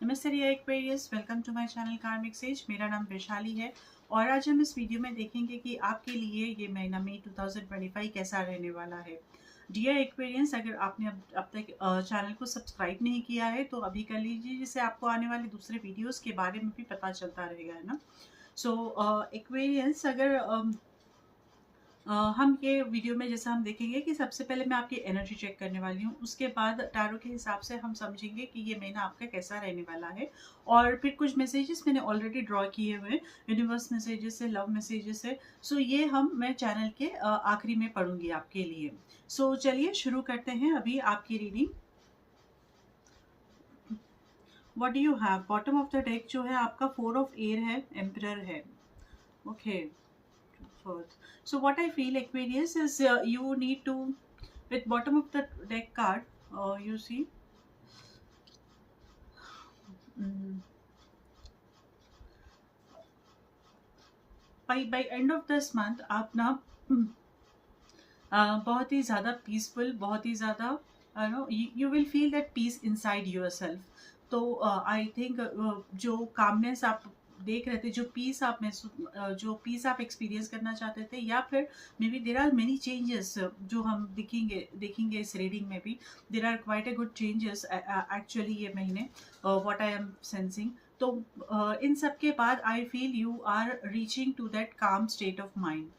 नमस्ते dear Aquarius, welcome to my channel Karmic Sage. मेरा नाम वैशाली है और आज हम इस वीडियो में देखेंगे कि आपके लिए ये महीना मई 2025 कैसा रहने वाला है। डियर एक्वेरियंस, अगर आपने अब तक चैनल को सब्सक्राइब नहीं किया है तो अभी कर लीजिए, जिससे आपको आने वाले दूसरे वीडियोस के बारे में भी पता चलता रहेगा, है ना। सो एक्वेरियंस, अगर हम ये वीडियो में जैसा हम देखेंगे कि सबसे पहले मैं आपकी एनर्जी चेक करने वाली हूँ, उसके बाद टैरो के हिसाब से हम समझेंगे कि ये महीना आपका कैसा रहने वाला है। और फिर कुछ मैसेजेस मैंने ऑलरेडी ड्रॉ किए हुए हैं, यूनिवर्स मैसेजेस है, लव मैसेजेस है। सो ये मैं चैनल के आखिरी में पढ़ूंगी आपके लिए। सो चलिए शुरू करते हैं अभी आपकी reading. What do you have? Bottom of the deck जो है आपका 4 ऑफ एयर है, एम्परर है। Okay, fourth. So what I feel, Aquarius, is you need to, with bottom of the deck card, you see, mm, by end of this month आप ना बहुत ही ज़्यादा peaceful, बहुत ही ज़्यादा you will feel that peace inside yourself. तो I think जो calmness आप देख रहे थे, जो पीस आप एक्सपीरियंस करना चाहते थे, या फिर maybe there are many changes जो हम देखेंगे इस रीडिंग में भी। There are quite a good changes actually ये महीने, व्हाट आई एम सेंसिंग। तो इन सब के बाद I feel you are reaching to that calm state of mind.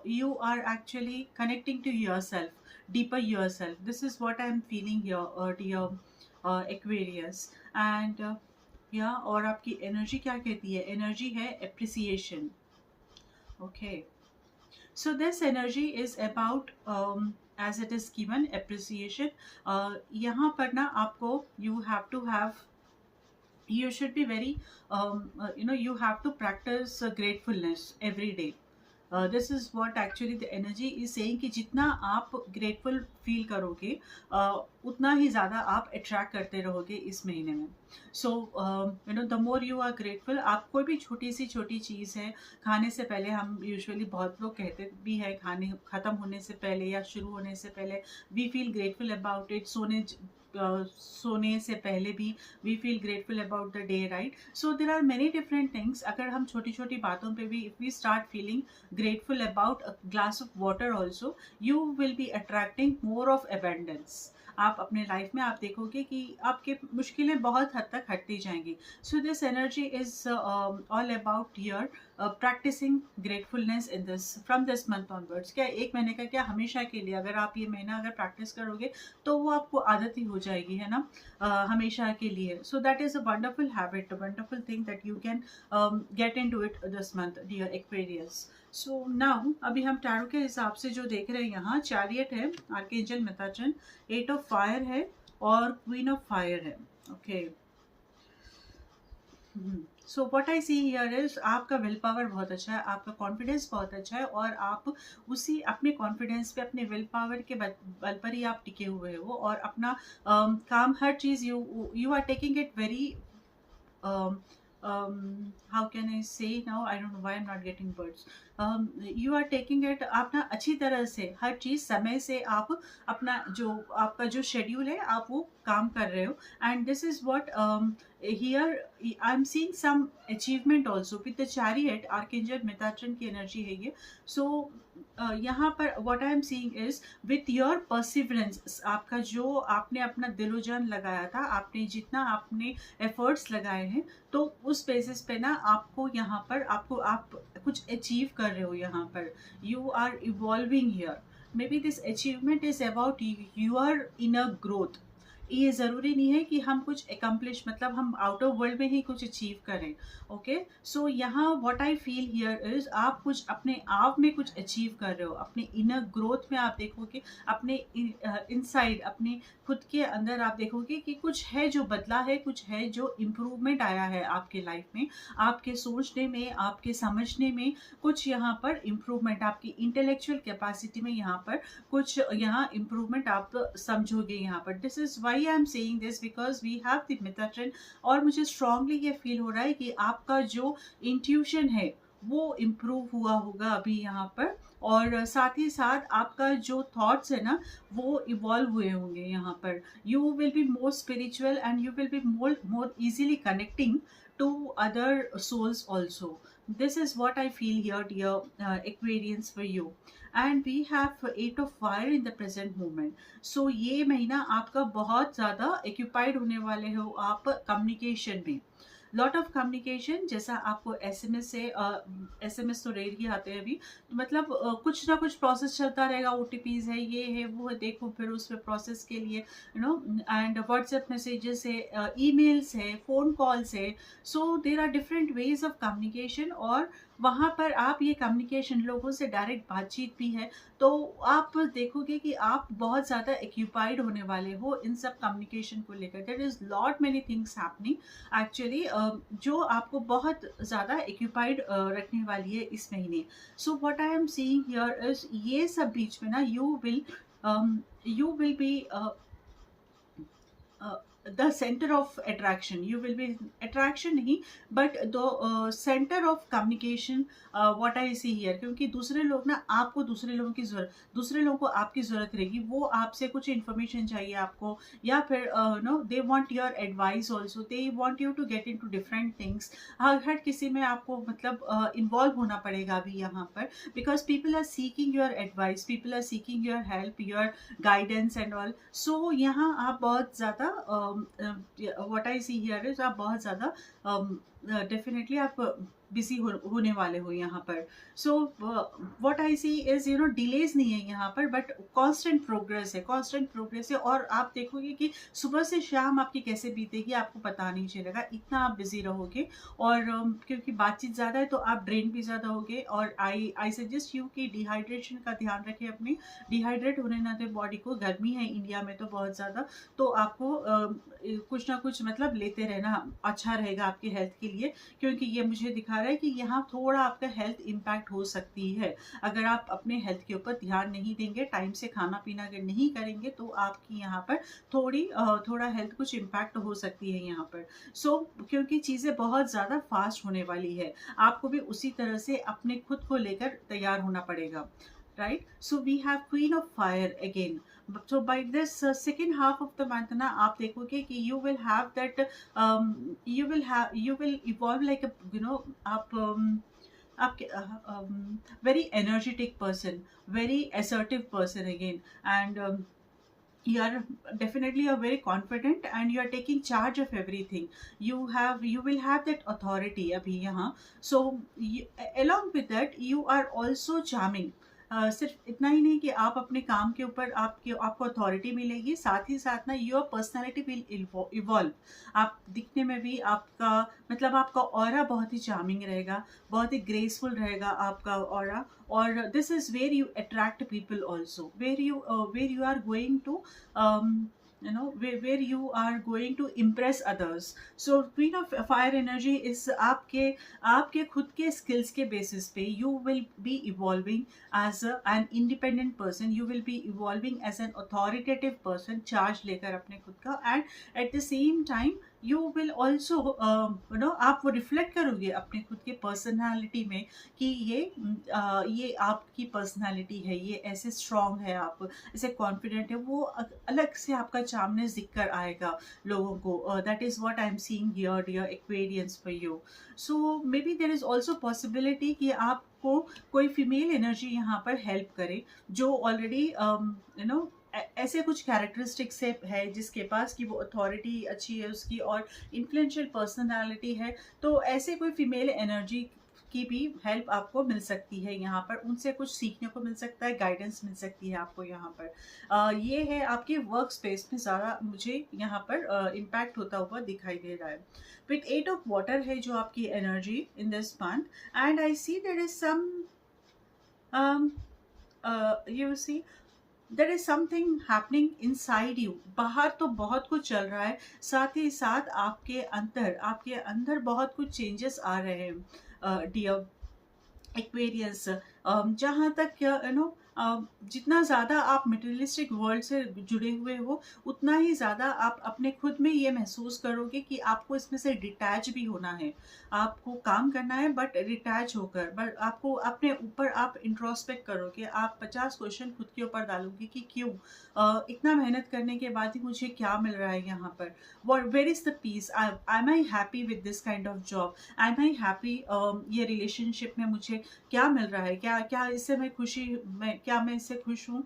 You are actually connecting to yourself, deeper yourself. This is what I am feeling here, dear Aquarius. And और आपकी energy क्या कहती है? Energy है appreciation. Okay, so this energy is about as it is given appreciation. यहाँ पर ना आपको you should be very you have to practice gratefulness every day. This is what actually the energy is saying कि जितना आप grateful feel करोगे उतना ही ज़्यादा आप अट्रैक्ट करते रहोगे इस महीने में। So the more you are grateful, आप कोई भी छोटी चीज़ है खाने से पहले, हम यूजुअली बहुत लोग कहते भी है खाने ख़त्म होने से पहले या शुरू होने से पहले we feel grateful about it. सोने से पहले भी we feel grateful about the day, right? So there are many different things. अगर हम छोटी छोटी बातों पे भी if we start feeling grateful about a glass of water also, you will be attracting more of abundance. आप अपने life में आप देखोगे कि आपके मुश्किलें बहुत हद तक हटती जाएंगी। So this energy is all about your practising gratefulness in this from this month onwards. क्या एक महीने का, क्या हमेशा के लिए, अगर आप ये महीना अगर प्रैक्टिस करोगे तो वो आपको आदत ही हो जाएगी, है ना, हमेशा के लिए। So that is a wonderful habit, a wonderful thing that you can get into it this month, dear Aquarius. So now अभी हम टैरो के हिसाब से जो देख रहे हैं, यहाँ चैरियट है, आर्कएंजल मेटाट्रन, 8 ऑफ फायर है और क्वीन ऑफ फायर है। Okay, so what I see here is आपका विल पावर बहुत अच्छा है, आपका कॉन्फिडेंस बहुत अच्छा है, और आप उसी अपने कॉन्फिडेंस पे, अपने विल पावर के बल पर ही आप टिके हुए हो, और अपना काम, हर चीज़ you are taking it very how can I say now? I don't know why I'm not getting words. You are taking it, आप ना अच्छी तरह से हर चीज़ समय से आप अपना जो आपका जो शेड्यूल है आप वो काम कर रहे हो। And this is what here I am seeing some achievement also with the chariot, Archangel Metatron की एनर्जी है ये। सो यहाँ पर what I am seeing is with your perseverance, आपका जो आपने अपना दिलोजान लगाया था, आपने जितना आपने एफर्ट्स लगाए हैं, तो उस बेसिस पे ना आपको यहाँ पर आप कुछ अचीव कर रहे हो। यहाँ पर you are evolving here. Maybe this achievement is about your inner growth. ये ज़रूरी नहीं है कि हम कुछ एकम्प्लिश, मतलब हम आउटर वर्ल्ड में ही कुछ अचीव करें। ओके, सो यहाँ what I feel here is आप कुछ अपने आप में कुछ अचीव कर रहे हो, अपने इनर ग्रोथ में आप देखोगे, अपने इनसाइड, अपने खुद के अंदर आप देखोगे कि कुछ है जो बदला है, कुछ है जो इम्प्रूवमेंट आया है आपके लाइफ में, आपके सोचने में, आपके समझने में कुछ यहाँ पर इम्प्रूवमेंट, आपकी इंटेलेक्चुअल कैपेसिटी में यहाँ पर कुछ यहाँ इम्प्रूवमेंट आप समझोगे यहाँ पर। This is why I am saying this because we have the Metatron, और मुझे स्ट्रांगली ये फील हो रहा है कि आपका जो इंट्यूशन है वो इम्प्रूव हुआ होगा अभी यहाँ पर। और साथ ही साथ आपका जो थॉट्स है ना, वो इवॉल्व हुए होंगे यहाँ पर। You will be more spiritual and you will be more more easily connecting to other souls also. This is what I feel here, dear Aquarians, for you. And we have 8 of fire in the present moment. So ये महीना आपका बहुत ज़्यादा occupied होने वाले हो आप communication में। लॉट ऑफ कम्युनिकेशन, जैसा आपको एसएमएस से एसएमएस तो रेयर ही आते हैं अभी, तो मतलब कुछ ना कुछ प्रोसेस चलता रहेगा, ओटीपीज है, ये है, वो है, देखो फिर उस पर प्रोसेस के लिए you know, and WhatsApp messages है, ईमेल्स है, फ़ोन कॉल्स है। So there are different ways of communication, और वहाँ पर आप ये कम्युनिकेशन लोगों से डायरेक्ट बातचीत भी है, तो आप देखोगे कि आप बहुत ज़्यादा एक्यूपाइड होने वाले हो इन सब कम्युनिकेशन को लेकर। There is lot many things happening actually, जो आपको बहुत ज़्यादा एक्यूपाइड रखने वाली है इस महीने। सो what I am seeing here is, ये सब बीच में ना you will be the center of attraction. You will be attraction नहीं, but the center of communication, what I see here, क्योंकि दूसरे लोग ना आपको, दूसरे लोगों की ज़रूरत, दूसरे लोगों को आपकी ज़रूरत रहेगी, वो आपसे कुछ इन्फॉर्मेशन चाहिए आपको, या फिर no they want your advice also, they want you to get into different things. हर किसी में आपको मतलब इन्वॉल्व होना पड़ेगा अभी यहाँ पर, because people are seeking your advice, people are seeking your help, your guidance and all. So यहाँ आप बहुत ज़्यादा what I see here is, आप बहुत ज़्यादा डेफिनेटली आप बिजी होने वाले हो यहाँ पर। So what I see is, you know, delays नहीं है यहाँ पर, बट कांस्टेंट प्रोग्रेस है, कांस्टेंट प्रोग्रेस है। और आप देखोगे कि सुबह से शाम आपकी कैसे बीतेगी आपको पता नहीं चलेगा, इतना आप बिजी रहोगे। और क्योंकि बातचीत ज़्यादा है तो आप ड्रेन भी ज़्यादा होगे। और आई सजेस्ट यू कि डिहाइड्रेशन का ध्यान रखें अपने, डिहाइड्रेट होने ना दें बॉडी को। गर्मी है इंडिया में तो बहुत ज़्यादा, तो आपको कुछ ना कुछ मतलब लेते रहना अच्छा रहेगा आपकी हेल्थ के लिए, क्योंकि ये मुझे दिखा रहा है कि यहाँ थोड़ा आपका हेल्थ इम्पैक्ट हो सकती है। अगर आप अपने हेल्थ के ऊपर ध्यान नहीं देंगे, टाइम से खाना पीना अगर नहीं करेंगे, तो आपकी यहाँ पर थोड़ा हेल्थ कुछ इम्पैक्ट हो सकती है यहाँ पर। सो क्योंकि चीज़ें बहुत ज़्यादा फास्ट होने वाली है, आपको भी उसी तरह से अपने खुद को लेकर तैयार होना पड़ेगा, right? So we have Queen of Fire again. So by this second half of the month ना, आप देखोगे कि you will have that you will evolve like a, you know, आप very energetic person, very assertive person again, and you are definitely a very confident and you are taking charge of everything. You will have that authority abhi yahan. So along with that you are also charming. सिर्फ इतना ही नहीं कि आप अपने काम के ऊपर आपको अथॉरिटी मिलेगी, साथ ही साथ ना योर पर्सनैलिटी विल इवॉल्व। आप दिखने में भी आपका मतलब आपका ऑरा बहुत ही चार्मिंग रहेगा, बहुत ही ग्रेसफुल रहेगा आपका ऑरा। और this is where you attract people also, where you are going to you know, where you are going to impress others. So queen of fire energy is आपके खुद के skills के basis पे you will be evolving as an independent person, you will be evolving as an authoritative person, charge लेकर अपने खुद का, and at the same time you will also you know, आप वो reflect करोगे अपने खुद के personality में कि ये आपकी personality है, ये ऐसे strong है, आप ऐसे confident है, वो अलग से आपका चार्मनेस दिख कर आएगा लोगों को। That is what I am seeing here, dear Aquarians, for you. So maybe there is also possibility कि आपको कोई फीमेल एनर्जी यहाँ पर हेल्प करे, जो ऑलरेडी यू नो ऐसे कुछ कैरेक्टरिस्टिक्स है जिसके पास कि वो अथॉरिटी अच्छी है उसकी और इन्फ्लुएंशियल पर्सनालिटी है। तो ऐसे कोई फीमेल एनर्जी की भी हेल्प आपको मिल सकती है यहाँ पर, उनसे कुछ सीखने को मिल सकता है, गाइडेंस मिल सकती है आपको यहाँ पर। ये है आपके वर्क स्पेस में ज़्यादा मुझे यहाँ पर इम्पैक्ट होता हुआ दिखाई दे रहा है। विथ 8 ऑफ वाटर है जो आपकी energy in this month, and I see there is some you see there is something happening inside you. बाहर तो बहुत कुछ चल रहा है, साथ ही साथ आपके अंदर बहुत कुछ चेंजेस आ रहे हैं डियर एक्वेरियस। जहाँ तक यू नो जितना ज़्यादा आप मटेरियलिस्टिक वर्ल्ड से जुड़े हुए हो, उतना ही ज़्यादा आप अपने खुद में ये महसूस करोगे कि आपको इसमें से डिटैच भी होना है। आपको काम करना है बट डिटैच होकर, बट आपको अपने ऊपर आप इंट्रोस्पेक्ट करोगे, आप 50 क्वेश्चन खुद के ऊपर डालोगे कि क्यों, इतना मेहनत करने के बाद ही मुझे क्या मिल रहा है यहाँ पर, where is the peace, am I happy with this kind of job, am I happy, ये रिलेशनशिप में मुझे क्या मिल रहा है, क्या क्या इससे मैं खुशी, क्या मैं इससे खुश हूँ,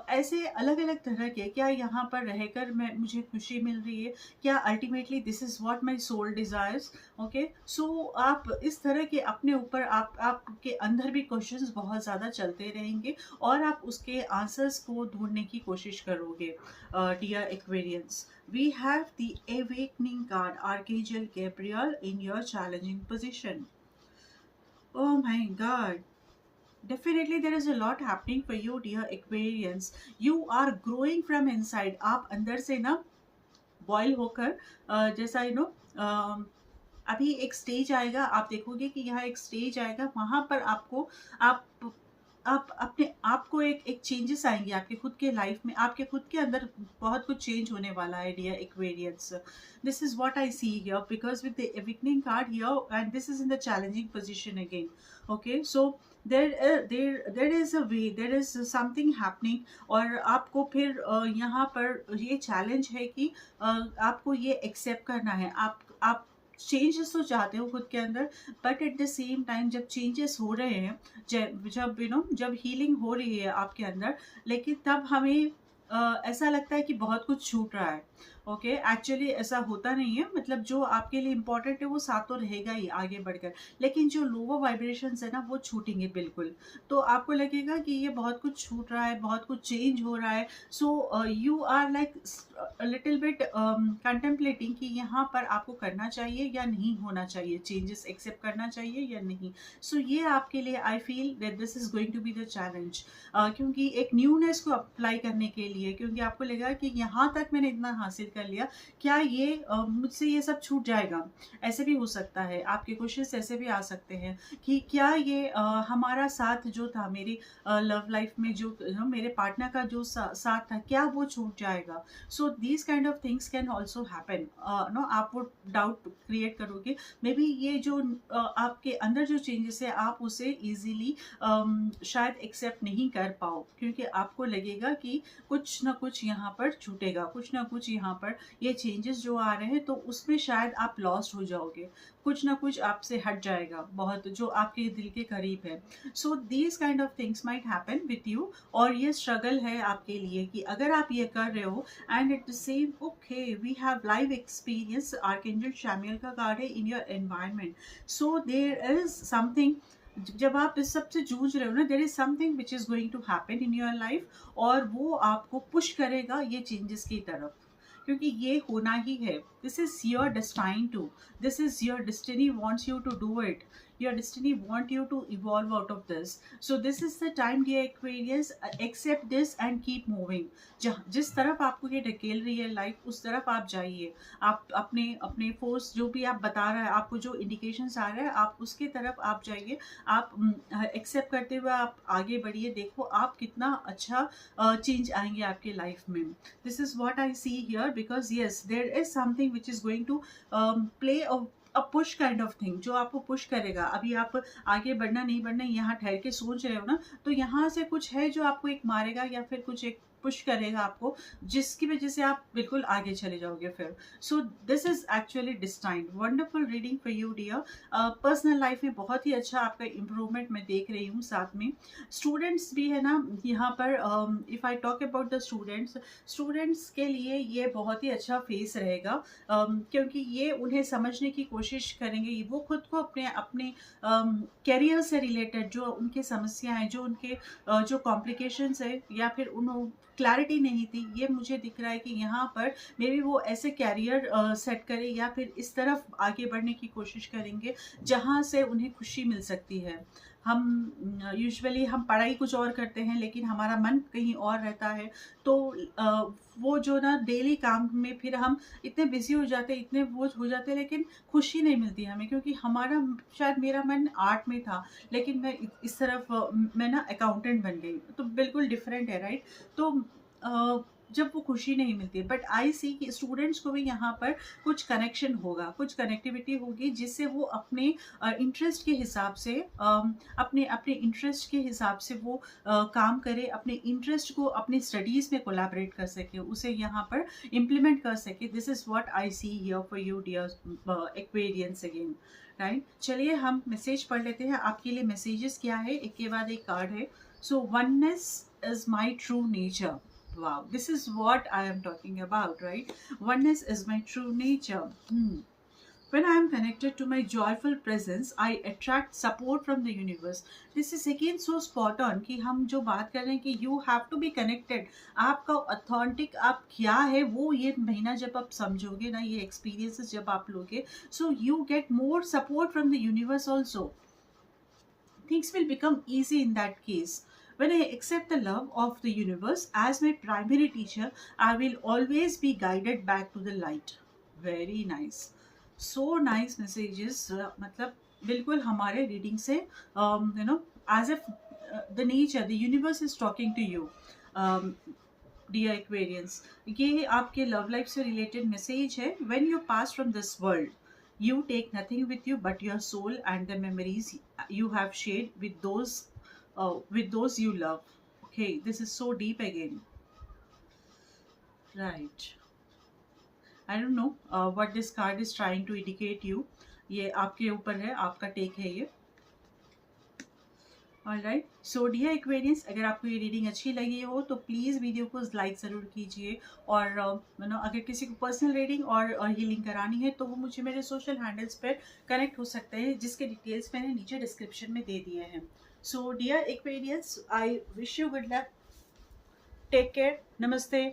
ऐसे अलग अलग तरह के, क्या यहाँ पर रहकर मैं मुझे खुशी मिल रही है, क्या ultimately this is what my soul desires. Okay, so आप इस तरह के अपने ऊपर आपके अंदर भी क्वेश्चंस बहुत ज़्यादा चलते रहेंगे और आप उसके आंसर्स को ढूंढने की कोशिश करोगे। Dear Aquarians, we have the awakening card, Archangel Gabriel, in your challenging position. Oh my god, definitely there is a lot happening for you, dear Aquarians. You are growing from inside. आप अंदर से ना boil होकर, जैसा you know, अभी एक stage आएगा, आप देखोगे कि यहाँ एक स्टेज आएगा, वहां पर आपको, आप आप अपने आप को एक चेंजेस आएंगे आपके खुद के लाइफ में, आपके खुद के अंदर बहुत कुछ चेंज होने वाला है, dear Aquarians. This is what I see here because with the awakening card here and this is in the challenging position again. Okay, so there is a way, there is something happening, और आपको फिर यहाँ पर ये challenge है कि आपको ये एक्सेप्ट करना है। आप चेंजेस तो चाहते हो खुद के अंदर, but at the same time जब चेंजेस हो रहे हैं, जब यू नो, जब हीलिंग हो रही है आपके अंदर, लेकिन तब हमें ऐसा लगता है कि बहुत कुछ छूट रहा है। ओके, एक्चुअली ऐसा होता नहीं है, मतलब जो आपके लिए इम्पोर्टेंट है वो साथ तो रहेगा ही आगे बढ़कर, लेकिन जो लोअर वाइब्रेशंस है ना वो छूटेंगे बिल्कुल। तो आपको लगेगा कि ये बहुत कुछ छूट रहा है, बहुत कुछ चेंज हो रहा है। So you are like little bit contemplating कि यहाँ पर आपको करना चाहिए या नहीं होना चाहिए, चेंजेस एक्सेप्ट करना चाहिए या नहीं। सो ये आपके लिए, I feel that this is going to be the challenge, क्योंकि एक न्यूनेस को अप्लाई करने के लिए, क्योंकि आपको लगेगा कि यहाँ तक मैंने इतना हासिल कर लिया, क्या ये मुझसे ये सब छूट जाएगा। ऐसे भी हो सकता है, आपके क्वेश्चंस ऐसे भी आ सकते हैं कि क्या ये हमारा साथ जो था, मेरी लव लाइफ में जो मेरे पार्टनर का जो साथ था, क्या वो छूट जाएगा। So these kind of things can also happen. No, आप वो डाउट क्रिएट करोगे, मे बी ये जो आपके अंदर जो चेंजेस है आप उसे ईजिली शायद एक्सेप्ट नहीं कर पाओ, क्योंकि आपको लगेगा कि कुछ ना कुछ यहाँ पर छूटेगा, कुछ ना कुछ यहाँ पर ये चेंजेस जो आ रहे हैं तो उसमें शायद आप लॉस्ट हो जाओगे, कुछ ना कुछ आपसे हट जाएगा बहुत, जो आपके दिल के करीब है। सो these kind of things might happen with you, और ये स्ट्रगल है आपके लिए कि अगर आप ये कर रहे हो and at the same, okay, we have live experience, archangel Shamuel का कार्ड है, in your environment. So there is something, जब आप इस सब से जूझ रहे हो ना, there is something which is going to happen in your life, और वो आपको पुश करेगा ये चेंजेस की तरफ, क्योंकि ये होना ही है। This is your destine to, this is your destiny wants you to do it, your destiny want you to evolve out of this. So this is the time, dear Aquarius, accept this and keep moving. जिस तरफ आपको ये ढकेल रही है life, उस तरफ आप जाइए। आप अपने फोर्स जो भी आप बता रहा है, आपको जो इंडिकेशंस आ रहा है, आप उसके तरफ आप जाइए। आप एक्सेप्ट करते हुए आप आगे बढ़िए, देखो आप कितना अच्छा चेंज आएंगे आपके लाइफ में। This is what I see here, because yes, there is something which is going to play a push kind of thing, जो आपको पुश करेगा। अभी आप आगे बढ़ना नहीं बढ़ना यहाँ ठहर के सोच रहे हो ना, तो यहाँ से कुछ है जो आपको एक मारेगा या फिर कुछ एक पुश करेगा आपको, जिसकी वजह से आप बिल्कुल आगे चले जाओगे फिर। So this is actually destined, wonderful reading for you dear. Personal life में बहुत ही अच्छा आपका इम्प्रूवमेंट मैं देख रही हूँ, साथ में स्टूडेंट्स भी है ना यहाँ पर। If I talk about the students के लिए ये बहुत ही अच्छा फेस रहेगा, क्योंकि ये उन्हें समझने की कोशिश करेंगे, वो खुद को अपने कैरियर से रिलेटेड जो उनकी समस्याएं हैं, जो उनके जो कॉम्प्लिकेशंस है, या फिर उन क्लैरिटी नहीं थी, ये मुझे दिख रहा है कि यहाँ पर मे बी वो ऐसे कैरियर सेट करें या फिर इस तरफ आगे बढ़ने की कोशिश करेंगे जहाँ से उन्हें खुशी मिल सकती है। हम यूजुअली हम पढ़ाई कुछ और करते हैं लेकिन हमारा मन कहीं और रहता है। तो वो जो ना डेली काम में फिर हम इतने बिज़ी हो जाते हैं, इतने वो हो जाते हैं, लेकिन खुशी नहीं मिलती हमें, क्योंकि हमारा शायद मेरा मन आर्ट में था, लेकिन मैं इस तरफ मैं ना अकाउंटेंट बन गई, तो बिल्कुल डिफरेंट है, राइट? तो जब वो खुशी नहीं मिलती है, बट आई सी कि स्टूडेंट्स को भी यहाँ पर कुछ कनेक्शन होगा, कुछ कनेक्टिविटी होगी, जिससे वो अपने इंटरेस्ट के हिसाब से अपने अपने इंटरेस्ट के हिसाब से वो काम करे, अपने इंटरेस्ट को अपनी स्टडीज़ में कोलैबोरेट कर सके, उसे यहाँ पर इम्प्लीमेंट कर सके। This is what I see here for you dear Aquarians again, right? चलिए हम मैसेज पढ़ लेते हैं। आपके लिए मैसेजेस क्या है, एक के बाद एक कार्ड है। So oneness is my true nature. Wow, this is what I am talking about, right? Oneness is my true nature. When I am connected to my joyful presence, I attract support from the universe. This is again so spot on कि हम जो बात कर रहे हैं कि you have to be connected. आपका authentic आप क्या है, वो ये महीना जब आप समझोगे ना, ये experiences जब आप लोगे, so you get more support from the universe also. Things will become easy in that case. When I accept the love of the universe as my primary teacher, I will always be guided back to the light. Very nice. So nice messages. मतलब बिल्कुल हमारे reading से as if the nature, the universe is talking to you. Dear Aquarians, ये आपके love life से related message है। When you pass from this world, you take nothing with you but your soul and the memories you have shared with those you love. Okay, this is so deep again, right? I don't know what this card is trying to indicate you. ये आपके ऊपर है, आपका take है ये। Alright, सो dear Aquarians, अगर आपको ये रीडिंग अच्छी लगी हो तो प्लीज़ वीडियो को लाइक ज़रूर कीजिए। और अगर किसी को पर्सनल रीडिंग और हीलिंग करानी है तो वो मुझे मेरे सोशल हैंडल्स पर कनेक्ट हो सकते हैं, जिसके डिटेल्स मैंने नीचे डिस्क्रिप्शन में दे दिए हैं। So dear Aquarians, I wish you good luck, take care, नमस्ते।